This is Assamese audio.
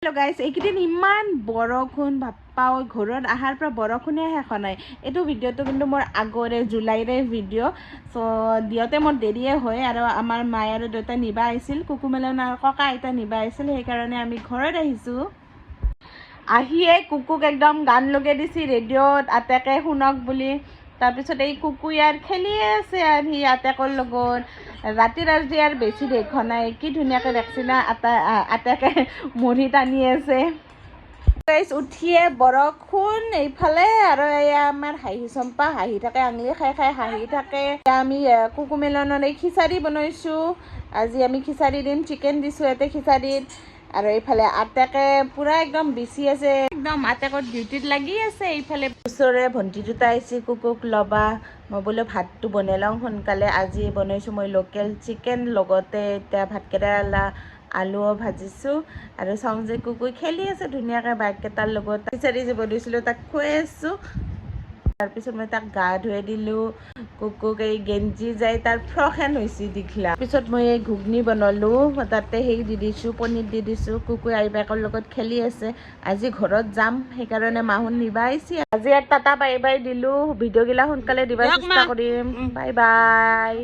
Hello guys, এইকেইদিন ইমান বৰষুণ বাপ্পাও ঘৰত আহাৰ পৰা বৰষুণে শেষ নাই। এইটো ভিডিঅ'টো কিন্তু মোৰ আগৰে জুলাইৰে ভিডিঅ'। সো দিওঁতে মোৰ দেৰিয়ে হয় আৰু আমাৰ মায়ে আৰু দেউতা নিবা আহিছিল, কুকুমেলন আৰু ককা আইতা নিবা আহিছিল, সেইকাৰণে আমি ঘৰত আহিছোঁ। আহিয়ে কুকুক একদম গান লগাই দিছি ৰেডিঅ'ত, আটাইকে শুনক বুলি। তাৰপিছত এই কুকু ইয়াৰ খেলিয়ে আছে আৰু সি আটাইকৰ লগত। ৰাতিৰ আজি আৰু বেছি দেখা নাই, কি ধুনীয়াকৈ দেখছি না আটাইকে মৰি টানি আছে। উঠিয়ে বৰষুণ এইফালে আৰু এয়া আমাৰ হাঁহি চম্পা হাঁহি থাকে, আঙুলি খাই খাই হাঁহি থাকে। আমি কুকুমেলনৰ এই খিচাৰি বনাইছোঁ। আজি আমি খিচাৰি দিম, চিকেন দিছোঁ ইয়াতে খিচাৰিত। আৰু এইফালে আটাইকে পুৰা একদম বিচি আছে, একদম আটাইকৰ ডিউটিত লাগি আছে। এইফালে ওচৰৰে ভণ্টি দুটা আহিছে কুকুক ল'বা। মই বোলো ভাতটো বনাই লওঁ সোনকালে। আজি বনাইছোঁ মই লোকেল চিকেন, লগতে এতিয়া ভাতকেৰেলা আলুও ভাজিছোঁ। আৰু চাওঁ যে কুকুই খেলি আছে ধুনীয়াকৈ বাইককেইটাৰ লগত। খিচাৰি যে বনাইছিলোঁ তাক খুৱাই আছোঁ। তাৰপিছত মই তাক গা ধুৱাই দিলোঁ। কুকুক এই গেঞ্জি যাই তাৰ ফ্ৰকহেন হৈছে দীঘলা। তাৰপিছত মই এই ঘুগনি বনালোঁ, তাতে সেই দি দিছোঁ, পনীৰ দি দিছোঁ। কুকুই আইবাকৰ লগত খেলি আছে। আজি ঘৰত যাম, সেইকাৰণে মাহুন নিবা আহিছে। আজি এক টাটা বাই বাই দিলোঁ। ভিডিঅ'গিলা সোনকালে দিবা চেষ্টা কৰিম। Bye bye.